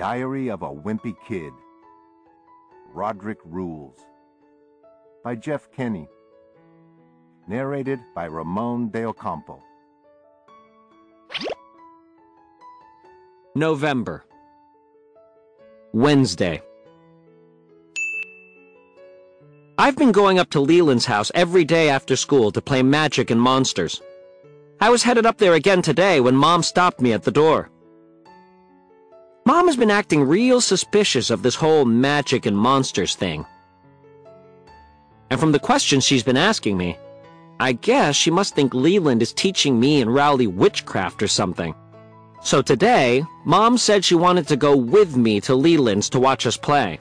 Diary of a Wimpy Kid. Rodrick Rules. By Jeff Kenny. Narrated by Ramon de Ocampo. November. Wednesday. I've been going up to Leland's house every day after school to play Magic and Monsters. I was headed up there again today when Mom stopped me at the door. Mom has been acting real suspicious of this whole Magic and Monsters thing. And from the questions she's been asking me, I guess she must think Leland is teaching me and Rowley witchcraft or something. So today, Mom said she wanted to go with me to Leland's to watch us play.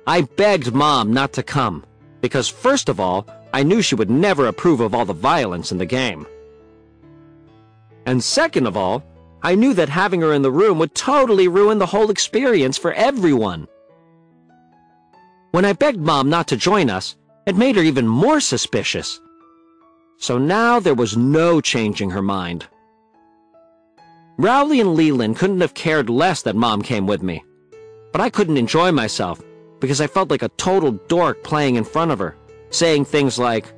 I begged Mom not to come, because first of all, I knew she would never approve of all the violence in the game. And second of all, I knew that having her in the room would totally ruin the whole experience for everyone. When I begged Mom not to join us, it made her even more suspicious. So now there was no changing her mind. Rowley and Leland couldn't have cared less that Mom came with me, but I couldn't enjoy myself because I felt like a total dork playing in front of her, saying things like,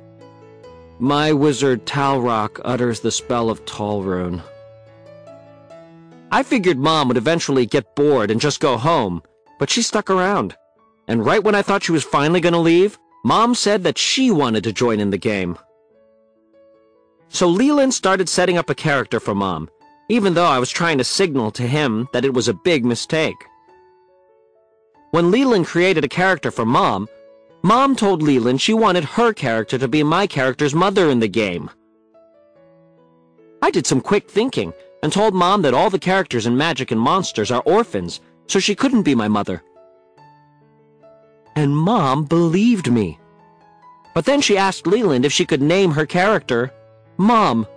"My wizard Talrock utters the spell of Tallrune." I figured Mom would eventually get bored and just go home, but she stuck around. And right when I thought she was finally going to leave, Mom said that she wanted to join in the game. So Leland started setting up a character for Mom, even though I was trying to signal to him that it was a big mistake. When Leland created a character for Mom, Mom told Leland she wanted her character to be my character's mother in the game. I did some quick thinking and told Mom that all the characters in Magic and Monsters are orphans, so she couldn't be my mother. And Mom believed me. But then she asked Leland if she could name her character Mom,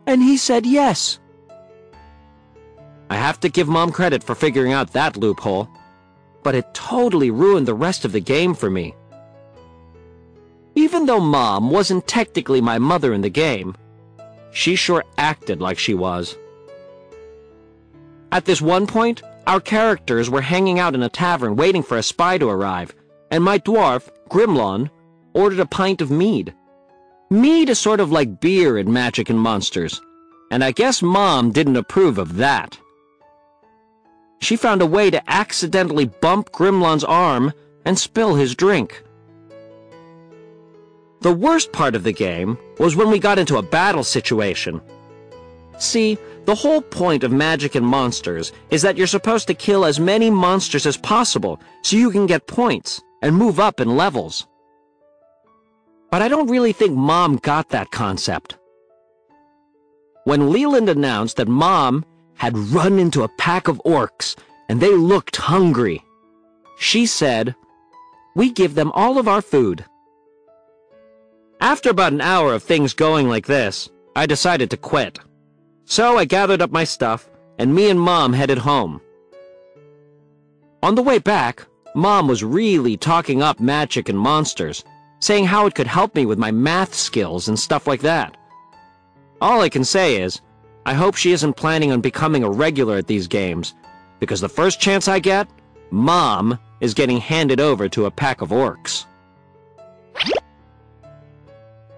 and he said yes. I have to give Mom credit for figuring out that loophole, but it totally ruined the rest of the game for me. Even though Mom wasn't technically my mother in the game, she sure acted like she was. At this one point, our characters were hanging out in a tavern waiting for a spy to arrive, and my dwarf, Grimlawn, ordered a pint of mead. Mead is sort of like beer in Magic and Monsters, and I guess Mom didn't approve of that. She found a way to accidentally bump Grimlawn's arm and spill his drink. The worst part of the game was when we got into a battle situation. See, the whole point of Magic and Monsters is that you're supposed to kill as many monsters as possible so you can get points and move up in levels. But I don't really think Mom got that concept. When Leland announced that Mom had run into a pack of orcs and they looked hungry, she said, "We give them all of our food." After about an hour of things going like this, I decided to quit. So I gathered up my stuff, and me and Mom headed home. On the way back, Mom was really talking up Magic and Monsters, saying how it could help me with my math skills and stuff like that. All I can say is, I hope she isn't planning on becoming a regular at these games, because the first chance I get, Mom is getting handed over to a pack of orcs.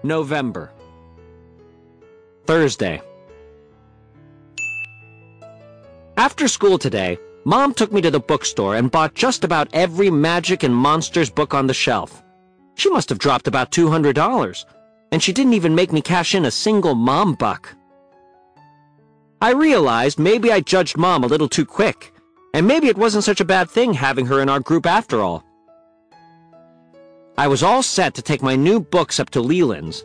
November. Thursday. After school today, Mom took me to the bookstore and bought just about every Magic and Monsters book on the shelf. She must have dropped about $200, and she didn't even make me cash in a single Mom buck. I realized maybe I judged Mom a little too quick, and maybe it wasn't such a bad thing having her in our group after all. I was all set to take my new books up to Leland's,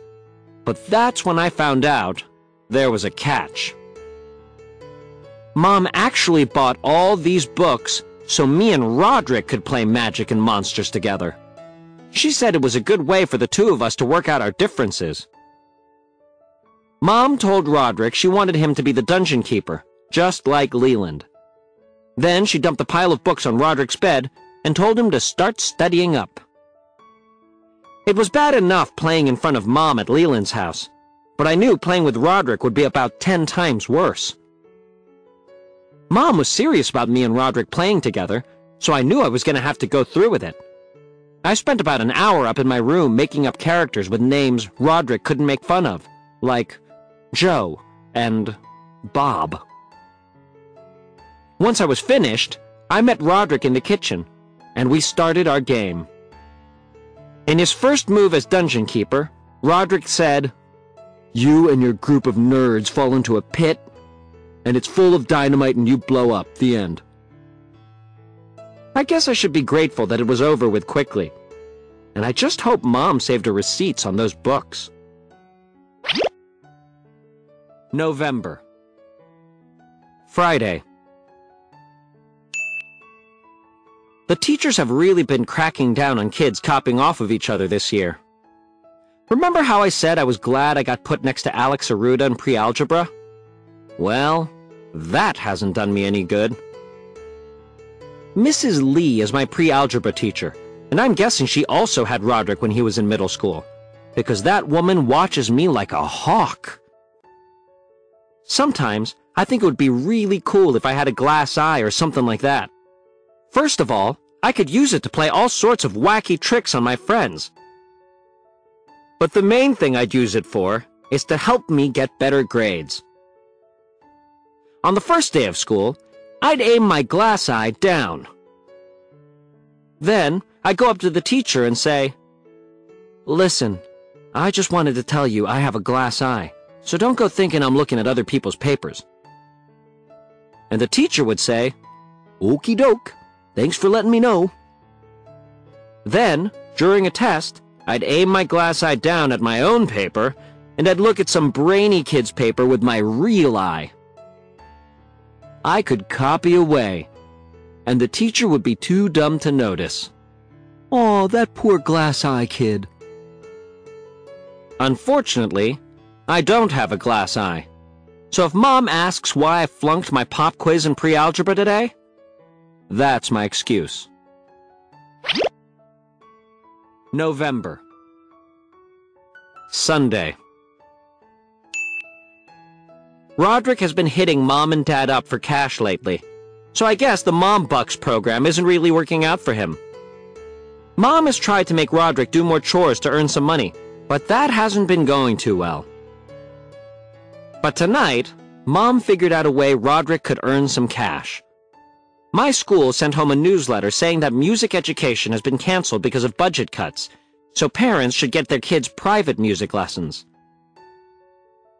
but that's when I found out there was a catch. Mom actually bought all these books so me and Rodrick could play Magic and Monsters together. She said it was a good way for the two of us to work out our differences. Mom told Rodrick she wanted him to be the dungeon keeper, just like Leland. Then she dumped a pile of books on Rodrick's bed and told him to start studying up. It was bad enough playing in front of Mom at Leland's house, but I knew playing with Rodrick would be about 10 times worse. Mom was serious about me and Rodrick playing together, so I knew I was going to have to go through with it. I spent about an hour up in my room making up characters with names Rodrick couldn't make fun of, like Joe and Bob. Once I was finished, I met Rodrick in the kitchen, and we started our game. In his first move as dungeon keeper, Rodrick said, "You and your group of nerds fall into a pit, and it's full of dynamite and you blow up. The end." I guess I should be grateful that it was over with quickly. And I just hope Mom saved her receipts on those books. November. Friday. The teachers have really been cracking down on kids copying off of each other this year. Remember how I said I was glad I got put next to Alex Aruda in pre-algebra? Well, that hasn't done me any good. Mrs. Lee is my pre-algebra teacher, and I'm guessing she also had Rodrick when he was in middle school, because that woman watches me like a hawk. Sometimes, I think it would be really cool if I had a glass eye or something like that. First of all, I could use it to play all sorts of wacky tricks on my friends. But the main thing I'd use it for is to help me get better grades. On the first day of school, I'd aim my glass eye down. Then, I'd go up to the teacher and say, "Listen, I just wanted to tell you I have a glass eye, so don't go thinking I'm looking at other people's papers." And the teacher would say, "Okie doke, thanks for letting me know." Then, during a test, I'd aim my glass eye down at my own paper, and I'd look at some brainy kid's paper with my real eye. I could copy away, and the teacher would be too dumb to notice. "Aw, that poor glass eye kid." Unfortunately, I don't have a glass eye. So if Mom asks why I flunked my pop quiz in pre-algebra today, that's my excuse. November. Sunday. Rodrick has been hitting Mom and Dad up for cash lately, so I guess the Mom Bucks program isn't really working out for him. Mom has tried to make Rodrick do more chores to earn some money, but that hasn't been going too well. But tonight, Mom figured out a way Rodrick could earn some cash. My school sent home a newsletter saying that music education has been canceled because of budget cuts, so parents should get their kids private music lessons.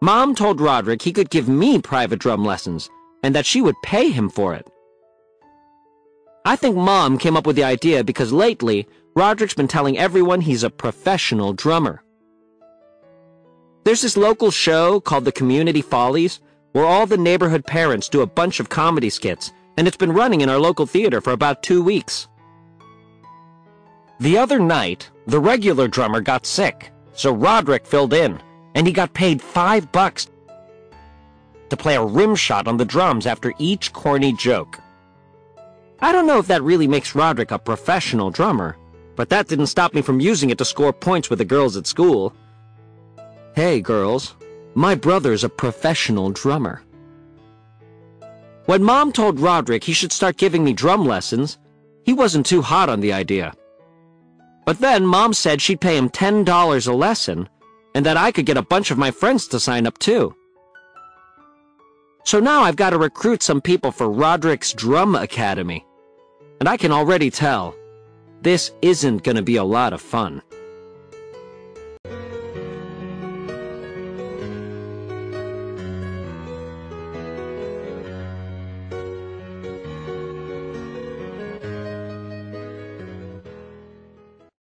Mom told Rodrick he could give me private drum lessons, and that she would pay him for it. I think Mom came up with the idea because lately, Rodrick's been telling everyone he's a professional drummer. There's this local show called The Community Follies, where all the neighborhood parents do a bunch of comedy skits, and it's been running in our local theater for about 2 weeks. The other night, the regular drummer got sick, so Rodrick filled in, and he got paid $5 to play a rim shot on the drums after each corny joke. I don't know if that really makes Rodrick a professional drummer, but that didn't stop me from using it to score points with the girls at school. Hey, girls, my brother's a professional drummer. When Mom told Rodrick he should start giving me drum lessons, he wasn't too hot on the idea. But then Mom said she'd pay him $10 a lesson, and that I could get a bunch of my friends to sign up too. So now I've got to recruit some people for Rodrick's Drum Academy. And I can already tell, this isn't going to be a lot of fun.